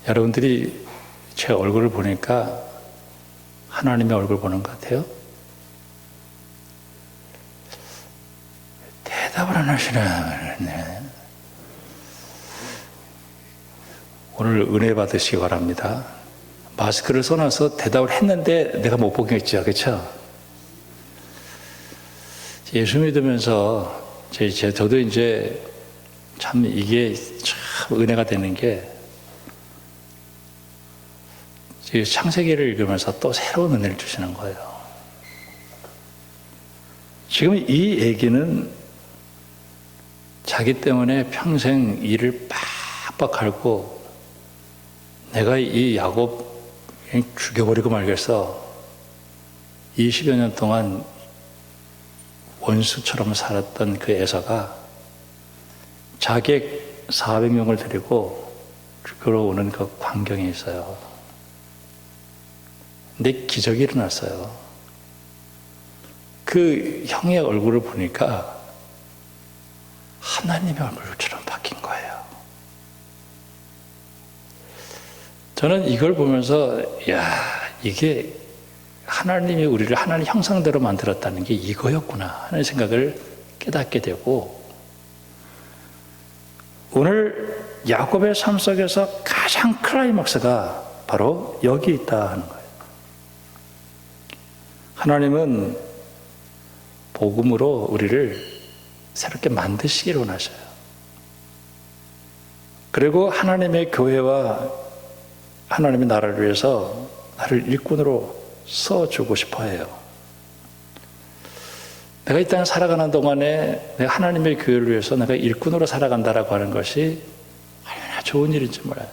여러분들이 제 얼굴을 보니까 하나님의 얼굴 보는 것 같아요? 대답을 안 하시네. 오늘 은혜 받으시기 바랍니다. 마스크를 써놔서 대답을 했는데 내가 못 보겠죠, 그렇죠? 예수 믿으면서 저도 이제 참 이게 참 은혜가 되는 게 창세기를 읽으면서 또 새로운 은혜를 주시는 거예요. 지금 이 얘기는 자기 때문에 평생 일을 빡빡 앓고 내가 이 야곱 죽여버리고 말겠어. 20여 년 동안 원수처럼 살았던 그 에서가 자객 400명을 데리고 죽으러 오는 그 광경이 있어요. 근데 기적이 일어났어요. 그 형의 얼굴을 보니까 하나님의 얼굴처럼 바뀐 거예요. 저는 이걸 보면서 이게 하나님이 우리를 하나님 형상대로 만들었다는 게 이거였구나 하는 생각을 깨닫게 되고, 오늘 야곱의 삶 속에서 가장 클라이막스가 바로 여기 있다 하는 거예요. 하나님은 복음으로 우리를 새롭게 만드시기를 원하셔요. 그리고 하나님의 교회와 하나님의 나라를 위해서 나를 일꾼으로 써주고 싶어 해요. 내가 이 땅에 살아가는 동안에 내가 하나님의 교회를 위해서 내가 일꾼으로 살아간다라고 하는 것이 얼마나 좋은 일인지 몰라요.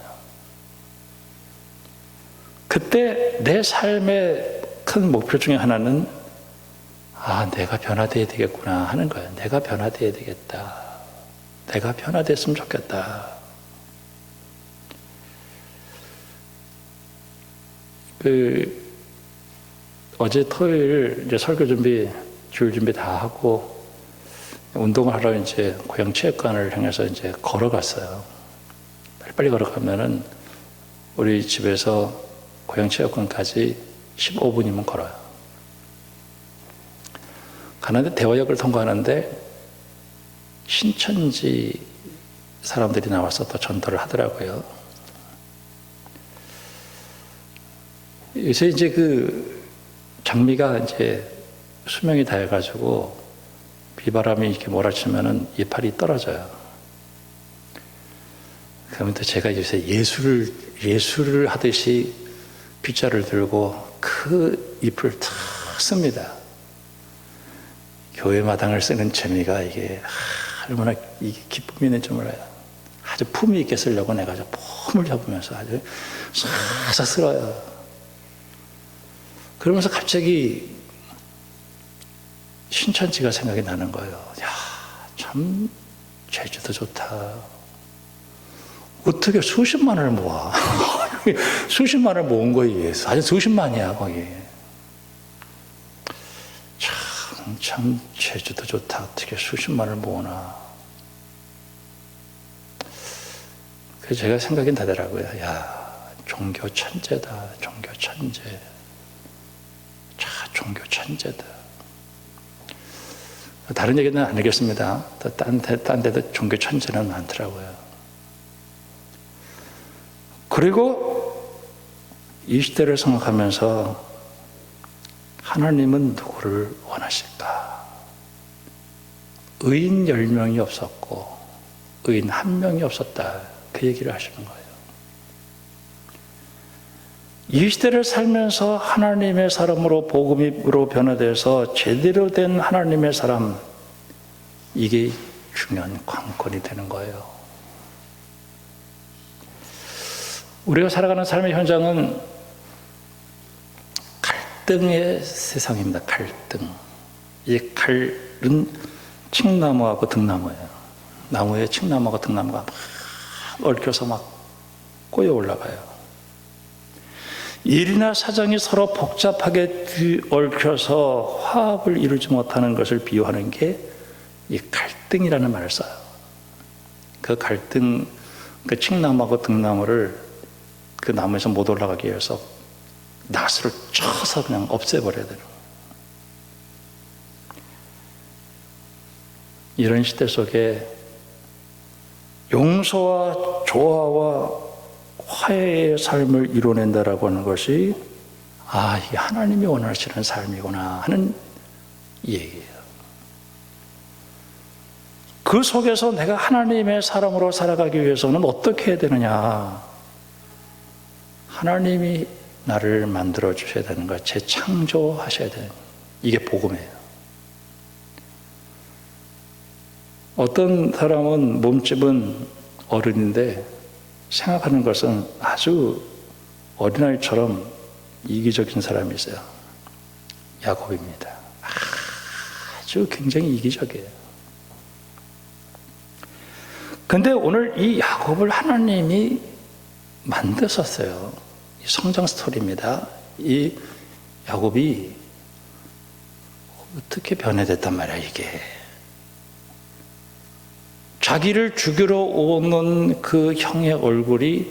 그때 내 삶의 큰 목표 중에 하나는 내가 변화되어야 되겠구나 하는 거예요. 내가 변화되어야 되겠다. 내가 변화됐으면 좋겠다. 어제 토요일 이제 설교 준비, 주일 준비 다 하고 운동을 하러 이제 고향 체육관을 향해서 이제 걸어갔어요. 빨리빨리 걸어가면은 우리 집에서 고향 체육관까지 15분이면 걸어요. 가는데 대화역을 통과하는데 신천지 사람들이 나와서 또 전도를 하더라고요. 요새 이제 장미가 이제 수명이 닿아가지고 비바람이 이렇게 몰아치면은 이파리 떨어져요. 그러면 또 제가 요새 예술을 하듯이 빗자를 들고 그 잎을 탁 씁니다. 교회 마당을 쓰는 재미가 이게 얼마나 이게 기쁨이 있는지 몰라요. 아주 품위 있게 쓰려고 내가 아주 폼을 잡으면서 아주 싹싹 쓸어요. 그러면서 갑자기 신천지가 생각이 나는 거예요. 참 제주도 좋다. 어떻게 수십만을 모아. 수십만을 모은 거에 아주 수십만이야 거기. 참 제주도 좋다. 어떻게 수십만을 모으나. 그래서 제가 생각이 나더라고요. 종교 천재다. 종교 천재. 종교 천재다. 다른 얘기는 안 하겠습니다. 딴 데도 종교 천재는 많더라고요. 그리고 이 시대를 생각하면서 하나님은 누구를 원하실까? 의인 10명이 없었고 의인 1명이 없었다. 그 얘기를 하시는 거예요. 이 시대를 살면서 하나님의 사람으로 복음으로 변화돼서 제대로 된 하나님의 사람, 이게 중요한 관건이 되는 거예요. 우리가 살아가는 삶의 현장은 갈등의 세상입니다. 갈등. 이 갈은 칡나무하고 등나무예요. 나무에 칡나무하고 등나무가 막 얽혀서 막 꼬여 올라가요. 일이나 사정이 서로 복잡하게 얽혀서 화합을 이루지 못하는 것을 비유하는 게 이 갈등이라는 말을 써요. 그 갈등, 그 칡나무하고 등나무를 그 나무에서 못 올라가게 해서 나스를 쳐서 그냥 없애버려야 되는 거예요. 이런 시대 속에 용서와 조화와 화해의 삶을 이뤄낸다라고 하는 것이 이게 하나님이 원하시는 삶이구나 하는 얘기예요. 그 속에서 내가 하나님의 사람으로 살아가기 위해서는 어떻게 해야 되느냐? 하나님이 나를 만들어 주셔야 되는 것, 재창조하셔야 되는 것. 이게 복음이에요. 어떤 사람은 몸집은 어른인데 생각하는 것은 아주 어린아이처럼 이기적인 사람이 있어요. 야곱입니다. 아주 굉장히 이기적이에요. 근데 오늘 이 야곱을 하나님이 만드셨어요. 이 성장 스토리입니다. 이 야곱이 어떻게 변해됐단 말이야, 이게. 자기를 죽이러 오는 그 형의 얼굴이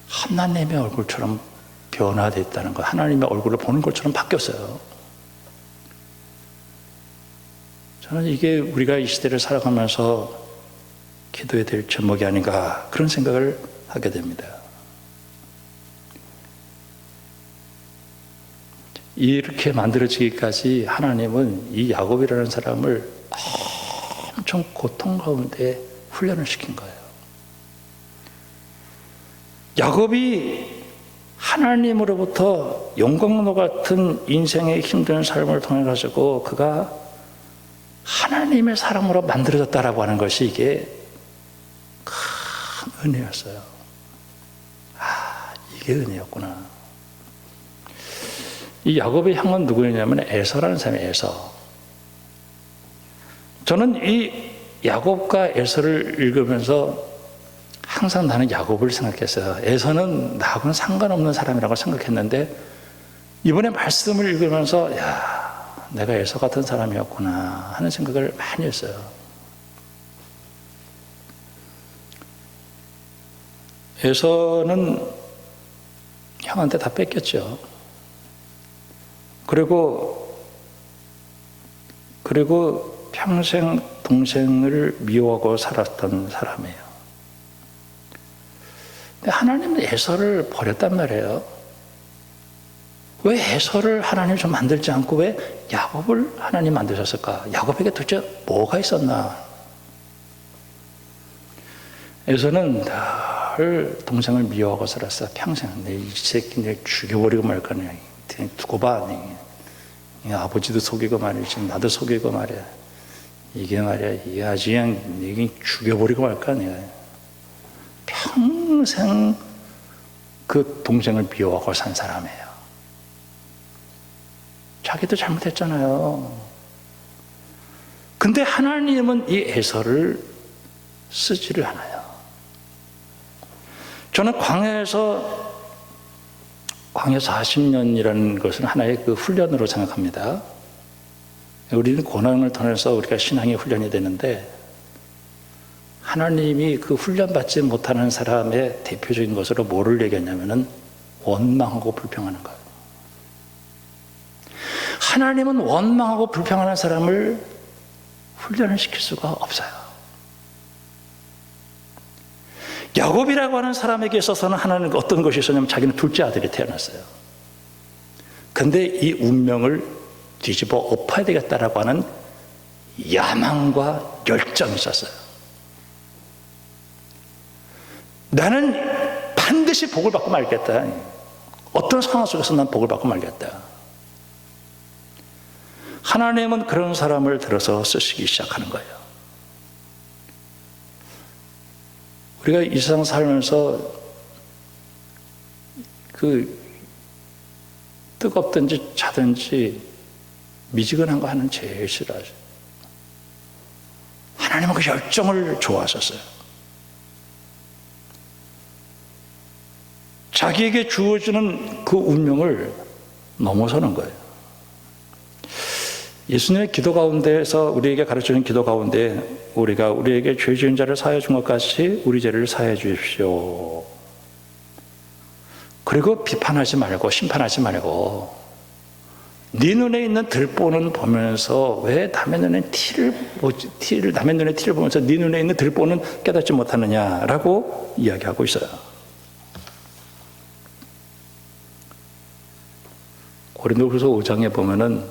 하나님의 얼굴처럼 변화됐다는 것, 하나님의 얼굴을 보는 것처럼 바뀌었어요. 저는 이게 우리가 이 시대를 살아가면서 기도해야 될 제목이 아닌가 그런 생각을 하게 됩니다. 이렇게 만들어지기까지 하나님은 이 야곱이라는 사람을 엄청 고통 가운데 훈련을 시킨 거예요. 야곱이 하나님으로부터 영광로 같은 인생의 힘든 삶을 통해 가지고 그가 하나님의 사람으로 만들어졌다라고 하는 것이 이게 큰 은혜였어요. 이게 은혜였구나. 이 야곱의 형은 누구였냐면 에서라는 사람이에요. 에서. 저는 이 야곱과 에서를 읽으면서 항상 나는 야곱을 생각했어요. 에서는 나하고는 상관없는 사람이라고 생각했는데 이번에 말씀을 읽으면서 내가 에서 같은 사람이었구나 하는 생각을 많이 했어요. 에서는 형한테 다 뺏겼죠. 그리고 평생 동생을 미워하고 살았던 사람이에요. 근데 하나님은 에서를 버렸단 말이에요. 왜 에서를 하나님 좀 만들지 않고 왜 야곱을 하나님 만드셨을까? 야곱에게 도대체 뭐가 있었나? 에서는 늘 동생을 미워하고 살았어. 평생 내 이 새끼 내 죽여버리고 말 거네. 두고 봐. 아버지도 속이고 말이지. 나도 속이고 말이야. 이게 말이야. 이게 아주 그냥 이게 죽여버리고 말까 내가. 평생 그 동생을 미워하고 산 사람이에요. 자기도 잘못했잖아요. 근데 하나님은 이 에서를 쓰지를 않아요. 저는 광야에서 40년이라는 것은 하나의 그 훈련으로 생각합니다. 우리는 고난을 통해서 우리가 신앙의 훈련이 되는데 하나님이 그 훈련받지 못하는 사람의 대표적인 것으로 뭐를 얘기했냐면은 원망하고 불평하는 거예요. 하나님은 원망하고 불평하는 사람을 훈련을 시킬 수가 없어요. 야곱이라고 하는 사람에게 있어서는 하나님은 어떤 것이 있었냐면 자기는 둘째 아들이 태어났어요. 근데 이 운명을 뒤집어 엎어야 되겠다라고 하는 야망과 열정이 있었어요. 나는 반드시 복을 받고 말겠다. 어떤 상황 속에서 난 복을 받고 말겠다. 하나님은 그런 사람을 들어서 쓰시기 시작하는 거예요. 우리가 이 세상 살면서 그 뜨겁든지 차든지 미지근한 거 하는 제일 싫어하죠. 하나님은 그 열정을 좋아하셨어요. 자기에게 주어지는 그 운명을 넘어서는 거예요. 예수님의 기도 가운데에서 우리에게 가르쳐준 기도 가운데 우리가 우리에게 죄 지은 자를 사하여 준 것 같이 우리 죄를 사하여 주십시오. 그리고 비판하지 말고 심판하지 말고 네 눈에 있는 들보는 보면서 왜 남의 눈에 남의 눈에 티를 보면서 네 눈에 있는 들보는 깨닫지 못하느냐라고 이야기하고 있어요. 고린도후서 5장에 보면은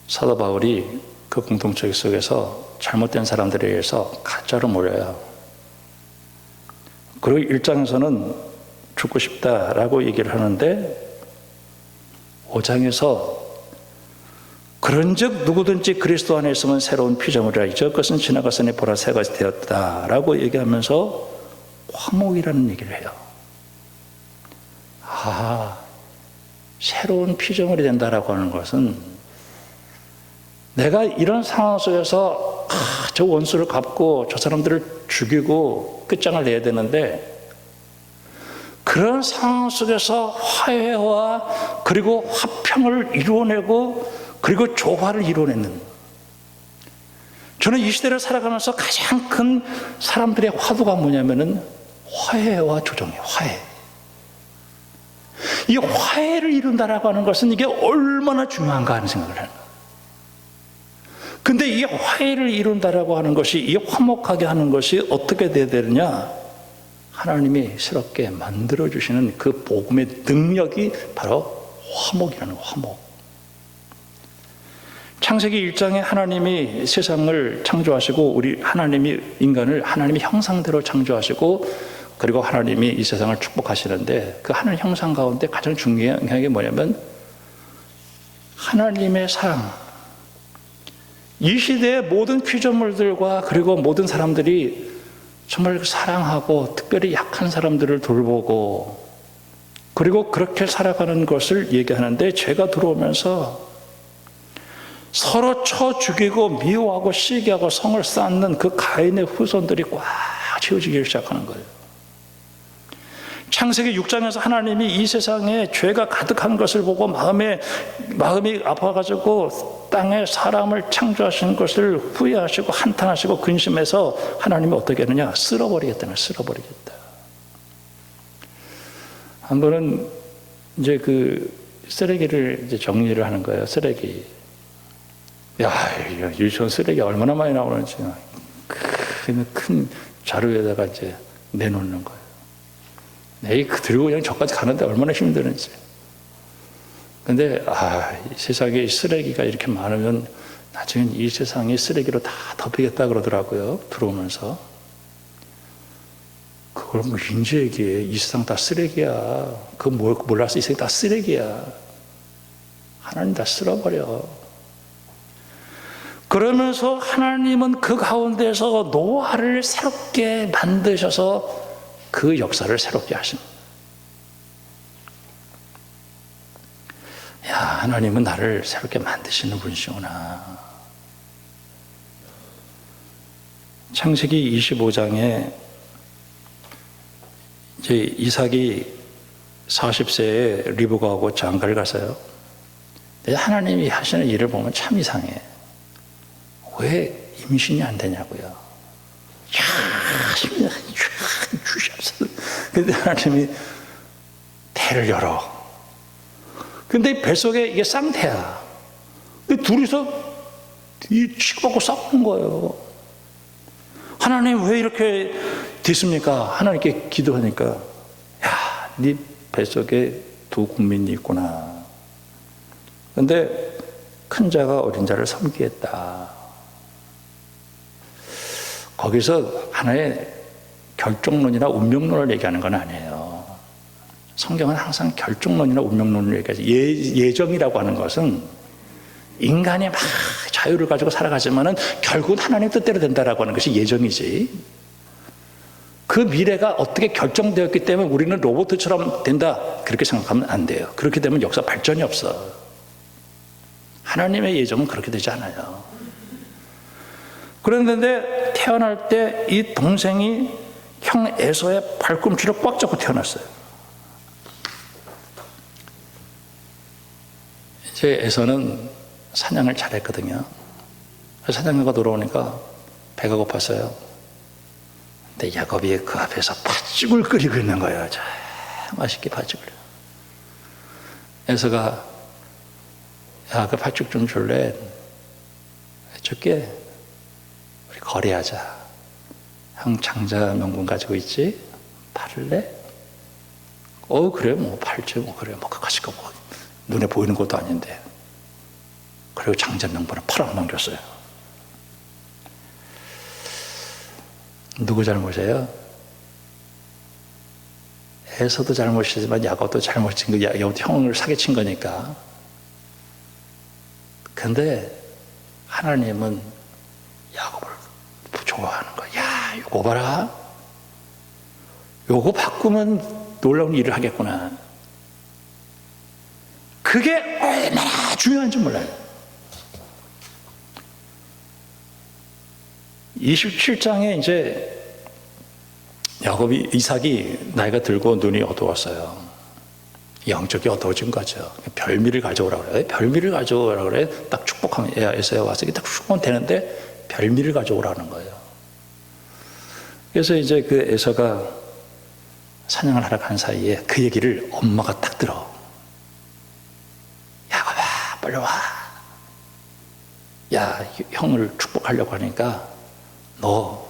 사도 바울이 그 공동체 속에서 잘못된 사람들에 의해서 가짜로 몰려요. 그리고 1장에서는 죽고 싶다라고 얘기를 하는데 5장에서 그런즉 누구든지 그리스도 안에 있으면 새로운 피조물이라 이전 것은 지나갔으니 보라 새 것이 되었다라고 얘기하면서 화목이라는 얘기를 해요. 새로운 피조물이 된다라고 하는 것은 내가 이런 상황 속에서 저 원수를 갚고 저 사람들을 죽이고 끝장을 내야 되는데 그런 상황 속에서 화해와 그리고 화평을 이루어내고 그리고 조화를 이루어내는, 저는 이 시대를 살아가면서 가장 큰 사람들의 화두가 뭐냐면은 화해와 조정이에요. 화해. 이 화해를 이룬다라고 하는 것은 이게 얼마나 중요한가 하는 생각을 해요. 근데 이 화해를 이룬다라고 하는 것이, 이 화목하게 하는 것이 어떻게 돼야 되느냐? 하나님이 새롭게 만들어주시는 그 복음의 능력이 바로 화목이라는 거예요. 화목. 창세기 1장에 하나님이 세상을 창조하시고 하나님이 인간을 하나님의 형상대로 창조하시고 그리고 하나님이 이 세상을 축복하시는데 그 하나님 형상 가운데 가장 중요한 게 뭐냐면 하나님의 사랑. 이 시대의 모든 피조물들과 그리고 모든 사람들이 정말 사랑하고 특별히 약한 사람들을 돌보고 그리고 그렇게 살아가는 것을 얘기하는데 죄가 들어오면서 서로 쳐 죽이고 미워하고 시기하고 성을 쌓는 그 가인의 후손들이 꽉 채워지기 시작하는 거예요. 창세기 6장에서 하나님이 이 세상에 죄가 가득한 것을 보고 마음이 아파가지고 땅에 사람을 창조하신 것을 후회하시고 한탄하시고 근심해서 하나님이 어떻게 하느냐? 쓸어버리겠다는 거예요. 쓸어버리겠다. 한 번은 이제 그 쓰레기를 이제 정리를 하는 거예요. 쓰레기. 유치원 쓰레기 얼마나 많이 나오는지 큰 자루에다가 이제 내놓는 거예요. 들고 그냥 저까지 가는데 얼마나 힘드는지. 근데 이 세상에 쓰레기가 이렇게 많으면 나중엔 이 세상이 쓰레기로 다 덮이겠다 그러더라고요. 들어오면서. 그걸 뭐 인지에게 이 세상 다 쓰레기야. 그거 몰라서 이 세상 다 쓰레기야. 하나님 다 쓸어버려. 그러면서 하나님은 그 가운데서 노아를 새롭게 만드셔서 그 역사를 새롭게 하십니다. 하나님은 나를 새롭게 만드시는 분이시구나. 창세기 25장에 이제 이삭이 40세에 리브가하고 장가를 갔어요. 하나님이 하시는 일을 보면 참 이상해. 왜 임신이 안 되냐고요. 주셔서. 근데 하나님이 태를 열어. 근데 뱃속에 이게 쌍태야. 근데 둘이서 치고받고 싸우는 거예요. 하나님 왜 이렇게 됐습니까? 하나님께 기도하니까 네 뱃속에 두 국민이 있구나. 근데 큰 자가 어린 자를 섬기겠다. 거기서 하나의 결정론이나 운명론을 얘기하는 건 아니에요. 성경은 항상 결정론이나 운명론을 얘기하지. 예정이라고 하는 것은 인간이 막 자유를 가지고 살아가지만은 결국은 하나님 뜻대로 된다라고 하는 것이 예정이지. 그 미래가 어떻게 결정되었기 때문에 우리는 로봇처럼 된다 그렇게 생각하면 안 돼요. 그렇게 되면 역사 발전이 없어. 하나님의 예정은 그렇게 되지 않아요. 그런데 태어날 때 이 동생이 형 에서의 발꿈치를 꽉 잡고 태어났어요. 제 에서는 사냥을 잘했거든요. 사냥가 돌아오니까 배가 고팠어요. 근데 야곱이 그 앞에서 팥죽을 끓이고 있는 거예요. 맛있게 팥죽을. 에서가 야, 그 팥죽 좀 줄래? 줄게. 우리 거래하자. 형 장자 명분 가지고 있지? 팔을래? 그래, 뭐 팔지, 뭐 그래, 뭐 그까짓 거 뭐 눈에 보이는 것도 아닌데. 그리고 장자 명분을 팔아넘겼어요. 누구 잘못이에요? 에서도 잘못이지만 야곱도 잘못인 거, 형을 사기친 거니까. 근데 하나님은 야곱을 좋아하는 거야. 야, 요거 봐라. 요거 바꾸면 놀라운 일을 하겠구나. 그게 얼마나 중요한지 몰라요. 27장에 이제 이삭이 나이가 들고 눈이 어두웠어요. 영적이 어두워진 거죠. 별미를 가져오라고 그래. 별미를 가져오라고 그래. 딱 축복하면 에서야 와서 딱 축복하면 되는데 별미를 가져오라는 거예요. 그래서 이제 그 에서가 사냥을 하러 간 사이에 그 얘기를 엄마가 딱 들어. 야곱아, 빨리 와. 야, 형을 축복하려고 하니까 너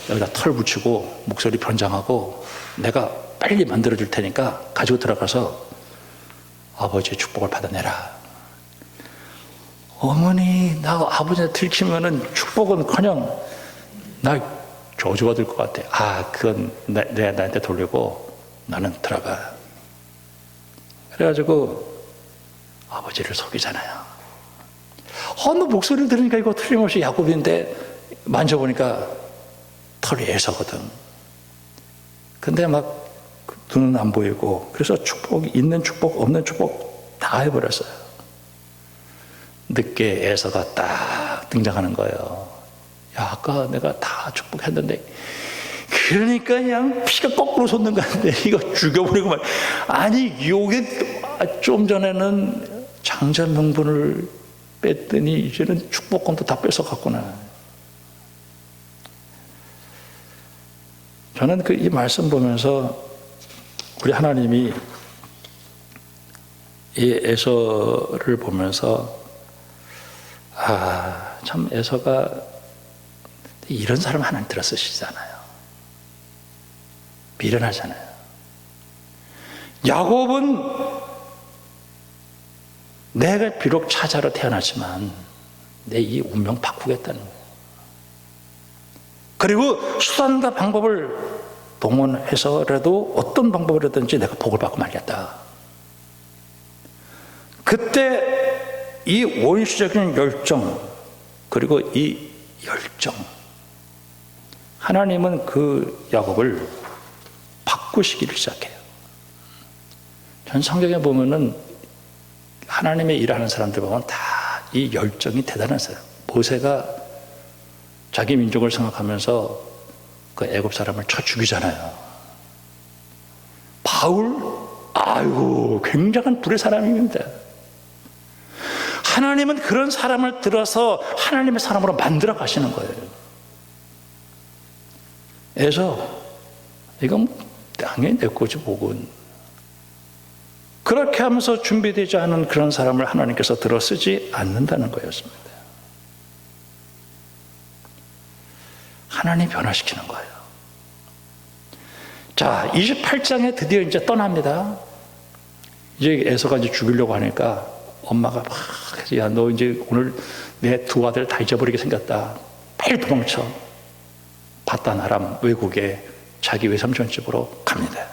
여기다 털 붙이고 목소리 변장하고 내가 빨리 만들어줄 테니까 가지고 들어가서 아버지의 축복을 받아내라. 어머니, 나 아버지한테 들키면은 축복은커녕 나 저주받을 것 같아. 그건 내가 나한테 돌리고 나는 들어가. 그래가지고 아버지를 속이잖아요. 너 목소리를 들으니까 이거 틀림없이 야곱인데 만져보니까 털이 에서거든. 근데 막 눈은 안 보이고 그래서 축복이 있는 축복 없는 축복 다 해버렸어요. 늦게 에서가 딱 등장하는 거예요. 야, 아까 내가 다 축복했는데 그러니까 그냥 피가 거꾸로 솟는 건데 이거 죽여버리고 말. 아니 요게 좀 전에는 장자 명분을 뺐더니 이제는 축복권도 다 뺏어갔구나. 저는 이 말씀 보면서 우리 하나님이 이 에서를 보면서 참 에서가 이런 사람 하나님 들어 쓰시잖아요. 미련하잖아요. 야곱은 내가 비록 차자로 태어났지만 내 이 운명 바꾸겠다는 거예요. 그리고 수단과 방법을 동원해서라도 어떤 방법이라든지 내가 복을 받고 말겠다. 그때 이 원시적인 열정, 그리고 이 열정, 하나님은 그 야곱을 바꾸시기를 시작해요. 전 성경에 보면은 하나님의 일하는 사람들 보면 다 이 열정이 대단한 사람. 모세가 자기 민족을 생각하면서 그 애굽 사람을 쳐 죽이잖아요. 바울, 굉장한 불의 사람입니다. 하나님은 그런 사람을 들어서 하나님의 사람으로 만들어 가시는 거예요. 그래서 이건 당연히 내 거지 복은. 그렇게 하면서 준비되지 않은 그런 사람을 하나님께서 들어 쓰지 않는다는 거였습니다. 하나님 변화시키는 거예요. 자, 28장에 드디어 이제 떠납니다. 이제 에서가 이제 죽이려고 하니까 엄마가 야, 너 이제 오늘 내 두 아들 다 잊어버리게 생겼다. 빨리 도망쳐. 바단 아람 외국에 자기 외삼촌 집으로 갑니다.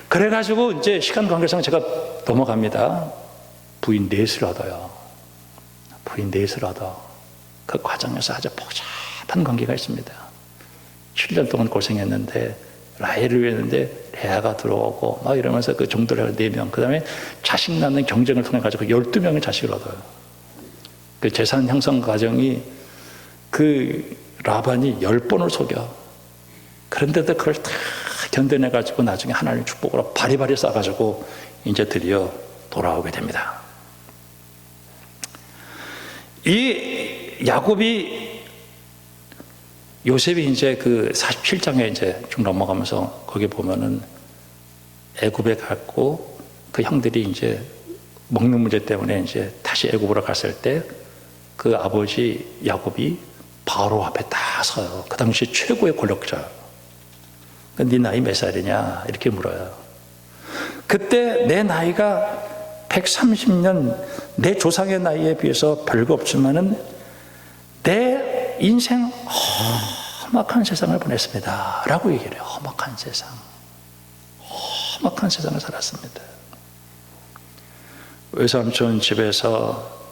그래가지고 이제 시간 관계상 제가 넘어갑니다. 부인 넷을 얻어요. 부인 넷을 얻어. 그 과정에서 아주 복잡한 관계가 있습니다. 7년 동안 고생했는데 라헬을 위했는데 레아가 들어오고 막 이러면서 그 종들레가 4명, 그 다음에 자식 낳는 경쟁을 통해 가지고 12명의 자식을 얻어요. 그 재산 형성 과정이 그 라반이 10번을 속여. 그런데도 그걸 다 견뎌내 가지고 나중에 하나님의 축복으로 바리바리 싸가지고 이제 드디어 돌아오게 됩니다. 이 야곱이 요셉이 이제 그 47장에 이제 좀 넘어가면서 거기 보면은 애굽에 갔고 그 형들이 이제 먹는 문제 때문에 이제 다시 애굽으로 갔을 때 그 아버지 야곱이 바로 앞에 딱 서요. 그 당시 최고의 권력자. 네 나이 몇 살이냐 이렇게 물어요. 그때 내 나이가 130년 내 조상의 나이에 비해서 별거 없지만은 내 인생 험악한 세상을 보냈습니다 라고 얘기를 해요. 험악한 세상, 험악한 세상을 살았습니다. 외삼촌 집에서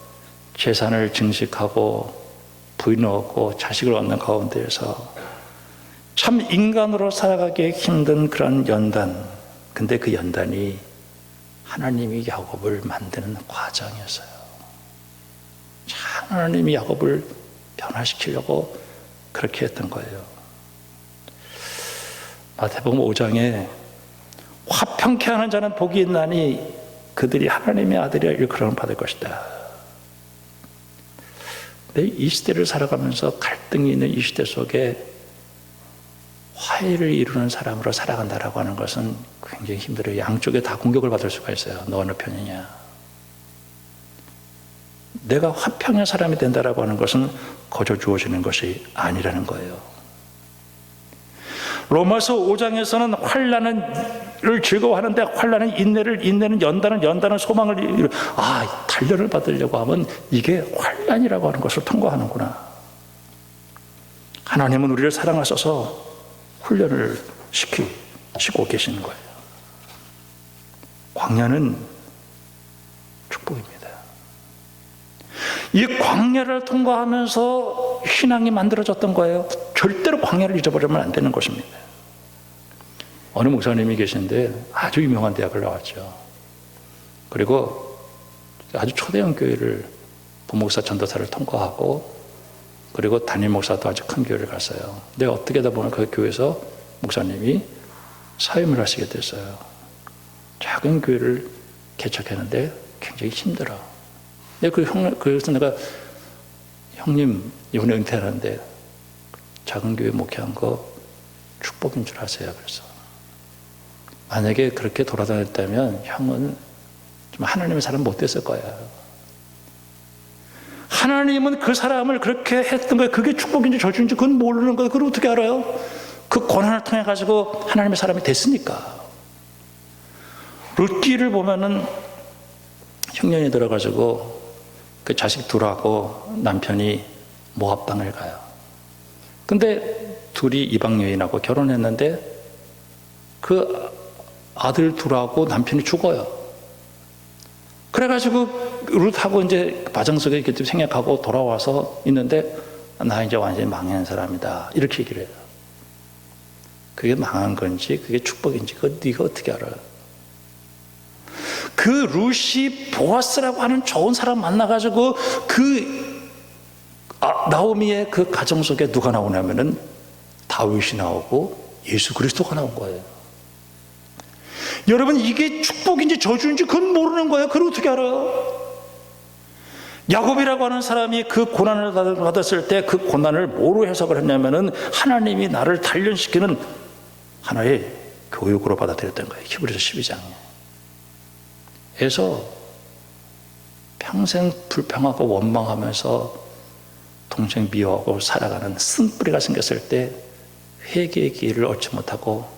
재산을 증식하고 부인을 얻고 자식을 얻는 가운데에서 참 인간으로 살아가기 힘든 그런 연단, 근데 그 연단이 하나님이 야곱을 만드는 과정이었어요. 하나님이 야곱을 변화시키려고 그렇게 했던 거예요. 마태복음 5장에 화평케 하는 자는 복이 있나니 그들이 하나님의 아들이라 일컬음을 받을 것이다. 근데 이 시대를 살아가면서 갈등이 있는 이 시대 속에 화해를 이루는 사람으로 살아간다라고 하는 것은 굉장히 힘들어요. 양쪽에 다 공격을 받을 수가 있어요. 너 어느 편이냐. 내가 화평의 사람이 된다라고 하는 것은 거저 주어지는 것이 아니라는 거예요. 로마서 5장에서는 환난을 즐거워하는데 환난은 인내를, 인내는 연단은, 연단은 소망을 단련을 받으려고 하면 이게 환난이라고 하는 것을 통과하는구나. 하나님은 우리를 사랑하셔서 훈련을 시키고 계시는 거예요. 광야는 축복입니다. 이 광야를 통과하면서 신앙이 만들어졌던 거예요. 절대로 광야를 잊어버리면 안 되는 것입니다. 어느 목사님이 계신데 아주 유명한 대학을 나왔죠. 그리고 아주 초대형 교회를 부목사 전도사를 통과하고 그리고 담임 목사도 아주 큰 교회를 갔어요. 근데 어떻게 하다 보면 그 교회에서 목사님이 사임을 하시게 됐어요. 작은 교회를 개척했는데 굉장히 힘들어. 그래서 내가 형님 이번에 은퇴하는데 작은 교회 목회한 거 축복인 줄 아세요? 그래서 만약에 그렇게 돌아다녔다면 형은 좀 하나님의 사람 못 됐을 거야. 하나님은 그 사람을 그렇게 했던 거예요. 그게 축복인지 저주인지 그건 모르는 거예요. 그걸 어떻게 알아요? 그 고난을 통해 가지고 하나님의 사람이 됐으니까. 룻기를 보면은 흉년이 들어가지고 그 자식 둘하고 남편이 모압 땅을 가요. 근데 둘이 이방 여인하고 결혼했는데 그 아들 둘하고 남편이 죽어요. 그래가지고 룻하고 이제 바정 속에 이렇게 생각하고 돌아와서 있는데 나 이제 완전히 망한 사람이다 이렇게 얘기를 해요. 그게 망한 건지 그게 축복인지 그거 네가 어떻게 알아? 그 룻이 보아스라고 하는 좋은 사람 만나가지고 나오미의 그 가정 속에 누가 나오냐면은 다윗이 나오고 예수 그리스도가 나온 거예요. 여러분 이게 축복인지 저주인지 그건 모르는 거예요. 그걸 어떻게 알아요? 야곱이라고 하는 사람이 그 고난을 받았을 때 그 고난을 뭐로 해석을 했냐면은 하나님이 나를 단련시키는 하나의 교육으로 받아들였던 거예요. 히브리서 12장에. 그래서 평생 불평하고 원망하면서 동생 미워하고 살아가는 쓴뿌리가 생겼을 때 회개의 기회를 얻지 못하고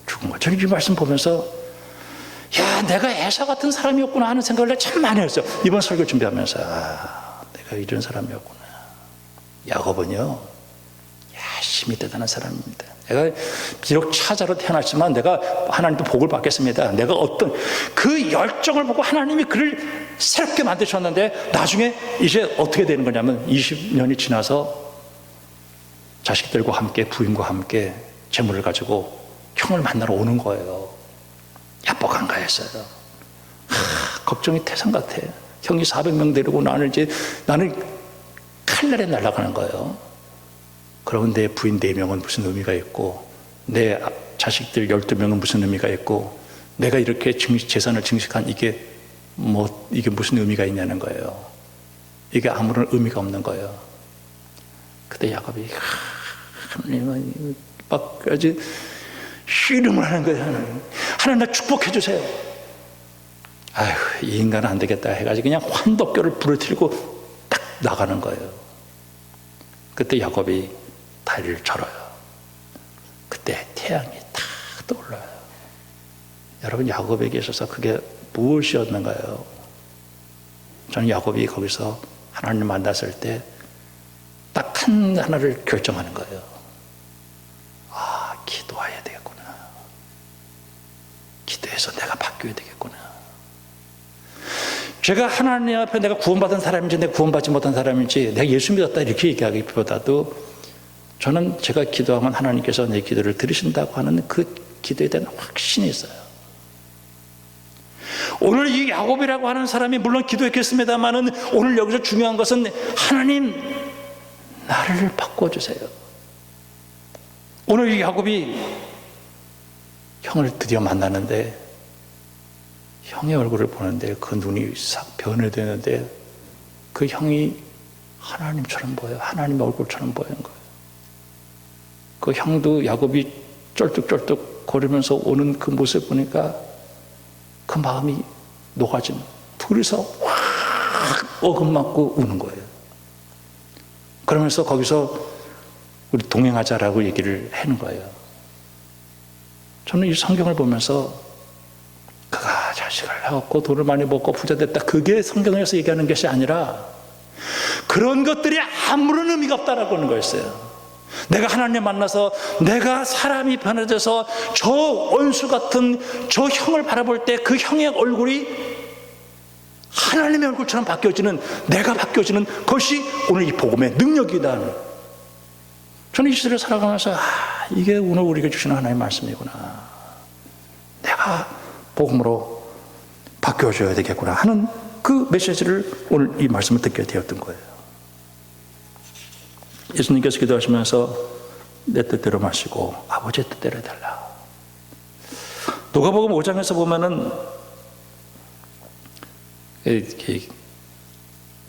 죽은 거예요. 저는 이 말씀 보면서 야, 내가 에사 같은 사람이었구나 하는 생각을 참 많이 했어요. 이번 설교 준비하면서 내가 이런 사람이었구나. 야곱은요 열심히 대단한 사람입니다. 내가 비록 차자로 태어났지만 내가 하나님도 복을 받겠습니다. 내가 어떤 그 열정을 보고 하나님이 그를 새롭게 만드셨는데 나중에 이제 어떻게 되는 거냐면 20년이 지나서 자식들과 함께 부인과 함께 재물을 가지고 형을 만나러 오는 거예요. 야복 한가했어요. 걱정이 태산 같아. 형이 400명 데리고 나는 칼날에 날아가는 거예요. 그러면 내 부인 4명은 무슨 의미가 있고 내 자식들 12명은 무슨 의미가 있고 내가 이렇게 재산을 증식한 이게 무슨 의미가 있냐는 거예요. 이게 아무런 의미가 없는 거예요. 그때 야곱이 하나님은 막 아주 씨름을 하는 거예요. 하나님 나 축복해 주세요. 아휴, 이 인간은 안 되겠다 해가지고 그냥 환도교를 부러뜨리고 딱 나가는 거예요. 그때 야곱이 다리를 절어요. 그때 태양이 탁 떠올라요. 여러분, 야곱에게 있어서 그게 무엇이었는가요? 저는 야곱이 거기서 하나님을 만났을 때 딱 하나를 결정하는 거예요. 아, 기도해야 되겠구나. 기도해서 내가 바뀌어야 되겠구나. 제가 하나님 앞에 내가 구원받은 사람인지 내가 구원받지 못한 사람인지 내가 예수 믿었다 이렇게 얘기하기보다도 저는 제가 기도하면 하나님께서 내 기도를 들으신다고 하는 그 기도에 대한 확신이 있어요. 오늘 이 야곱이라고 하는 사람이 물론 기도했겠습니다만은 오늘 여기서 중요한 것은 하나님 나를 바꿔주세요. 오늘 이 야곱이 형을 드디어 만나는데 형의 얼굴을 보는데 그 눈이 싹 변해되는데 그 형이 하나님처럼 보여요. 하나님의 얼굴처럼 보이는 거예요. 그 형도 야곱이 쩔뚝쩔뚝 거리면서 오는 그 모습 보니까 그 마음이 녹아진, 둘이서 확 어금맞고 우는 거예요. 그러면서 거기서 우리 동행하자라고 얘기를 하는 거예요. 저는 이 성경을 보면서 그가 자식을 낳았고 돈을 많이 벌고 부자 됐다, 그게 성경에서 얘기하는 것이 아니라 그런 것들이 아무런 의미가 없다라고 하는 거였어요. 내가 하나님 만나서 내가 사람이 변해져서 저 원수 같은 저 형을 바라볼 때 그 형의 얼굴이 하나님의 얼굴처럼 바뀌어지는, 내가 바뀌어지는 것이 오늘 이 복음의 능력이다. 저는 이 시대를 살아가면서 이게 오늘 우리에게 주시는 하나님의 말씀이구나. 내가 복음으로 바뀌어져야 되겠구나 하는 그 메시지를 오늘 이 말씀을 듣게 되었던 거예요. 예수님께서 기도하시면서 내 뜻대로 마시고 아버지의 뜻대로 해달라. 누가복음 5장에서 보면은 이렇게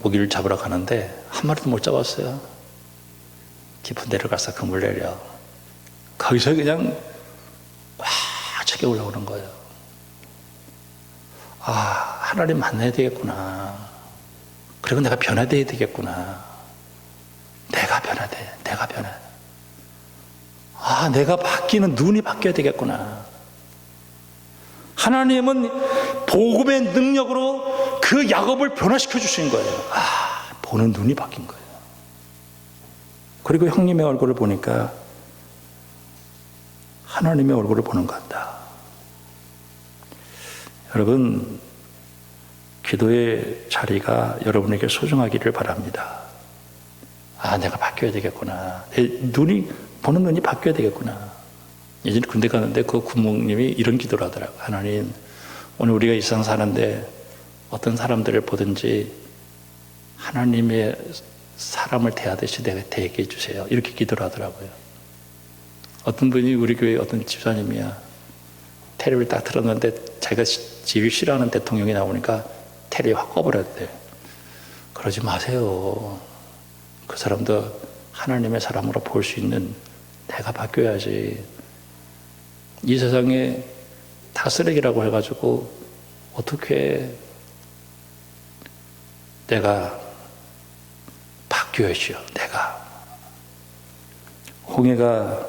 고기를 잡으러 가는데 한 마리도 못 잡았어요. 깊은 데로 가서 그물 내려 거기서 그냥 꽉 차게 올라오는 거예요. 아, 하나님 만나야 되겠구나. 그리고 내가 변화돼야 되겠구나. 내가 변해야 돼. 내가 변해. 아, 내가 바뀌는 눈이 바뀌어야 되겠구나. 하나님은 복음의 능력으로 그 야곱을 변화시켜 주신 거예요. 아, 보는 눈이 바뀐 거예요. 그리고 형님의 얼굴을 보니까 하나님의 얼굴을 보는 것 같다. 여러분, 기도의 자리가 여러분에게 소중하기를 바랍니다. 아, 내가 바뀌어야 되겠구나. 내 눈이, 보는 눈이 바뀌어야 되겠구나. 예전에 군대 가는데 그 군목님이 이런 기도를 하더라고요. 하나님, 오늘 우리가 이 세상 사는데 어떤 사람들을 보든지 하나님의 사람을 대하듯이 내가 대하게 해주세요. 이렇게 기도를 하더라고요. 어떤 분이 우리 교회 어떤 집사님이야. 테레비를 딱 틀었는데 자기가 제일 싫어하는 대통령이 나오니까 테레비 확 꺼버렸대. 그러지 마세요. 그 사람도 하나님의 사람으로 볼 수 있는 내가 바뀌어야지. 이 세상에 다 쓰레기라고 해가지고 어떻게 내가 바뀌어야지요. 내가 홍해가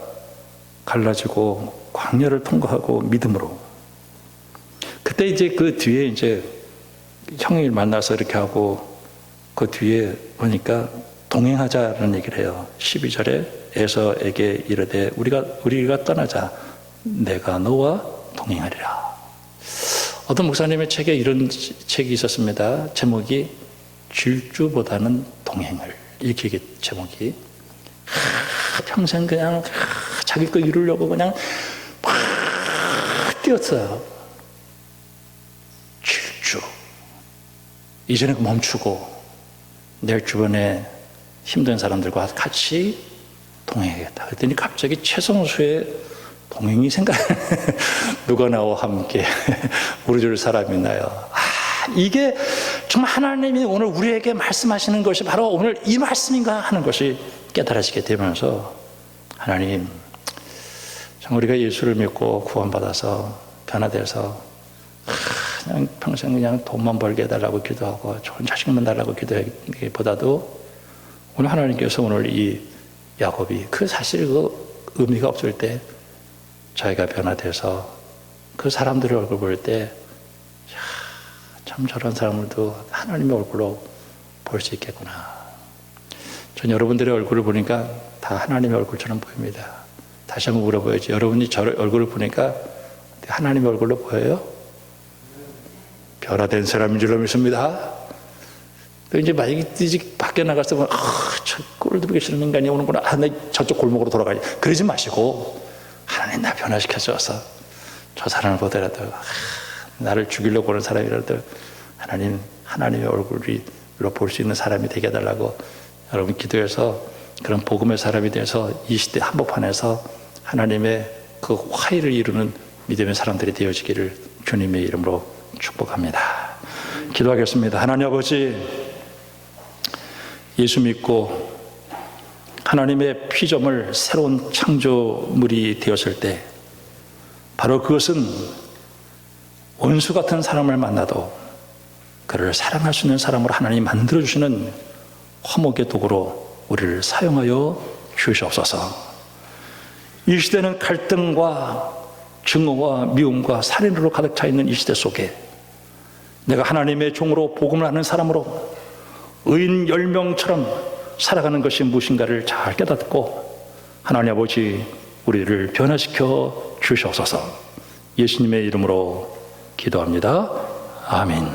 갈라지고 광야를 통과하고 믿음으로. 그때 이제 그 뒤에 이제 형을 만나서 이렇게 하고 그 뒤에 보니까 동행하자는 얘기를 해요. 12절에 에서에게 이르되 우리가 떠나자. 내가 너와 동행하리라. 어떤 목사님의 책에 이런 책이 있었습니다. 제목이 질주보다는 동행을. 이렇게 제목이. 평생 그냥 자기 거 이루려고 그냥 막 뛰었어요. 질주. 이제는 멈추고 내 주변에 힘든 사람들과 같이 동행하겠다. 그랬더니 갑자기 최성수의 동행이 누가 나와 함께 우리 사람이 나요. 아, 이게 정말 하나님이 오늘 우리에게 말씀하시는 것이 바로 오늘 이 말씀인가 하는 것이 깨달아지게 되면서 하나님, 정말 우리가 예수를 믿고 구원받아서 변화돼서 그냥 평생 그냥 돈만 벌게 해달라고 기도하고 좋은 자식만 달라고 기도하기보다도 오늘 하나님께서 오늘 이 야곱이 그 사실 그 의미가 없을 때 자기가 변화돼서 그 사람들의 얼굴 볼 때 참 저런 사람들도 하나님의 얼굴로 볼 수 있겠구나. 전 여러분들의 얼굴을 보니까 다 하나님의 얼굴처럼 보입니다. 다시 한번 물어봐야지. 여러분이 저 얼굴을 보니까 하나님의 얼굴로 보여요? 변화된 사람인 줄로 믿습니다. 이제 만약에 밖에 나가서 저 꼴도 보기 싫은 인간이 오는구나. 나 저쪽 골목으로 돌아가지. 그러지 마시고 하나님 나 변화시켜줘서 저 사람을 보더라도 나를 죽이려고 오는 사람이라도 하나님의 얼굴로 볼 수 있는 사람이 되게 해달라고 여러분 기도해서 그런 복음의 사람이 돼서 이 시대 한복판에서 하나님의 그 화의를 이루는 믿음의 사람들이 되어지기를 주님의 이름으로 축복합니다. 기도하겠습니다. 하나님 아버지, 예수 믿고 하나님의 피조물 새로운 창조물이 되었을 때 바로 그것은 원수 같은 사람을 만나도 그를 사랑할 수 있는 사람으로 하나님이 만들어주시는 화목의 도구로 우리를 사용하여 주시옵소서. 이 시대는 갈등과 증오와 미움과 살인으로 가득 차 있는 이 시대 속에 내가 하나님의 종으로 복음을 하는 사람으로 의인 10명처럼 살아가는 것이 무엇인가를 잘 깨닫고 하나님 아버지 우리를 변화시켜 주시옵소서. 예수님의 이름으로 기도합니다. 아멘.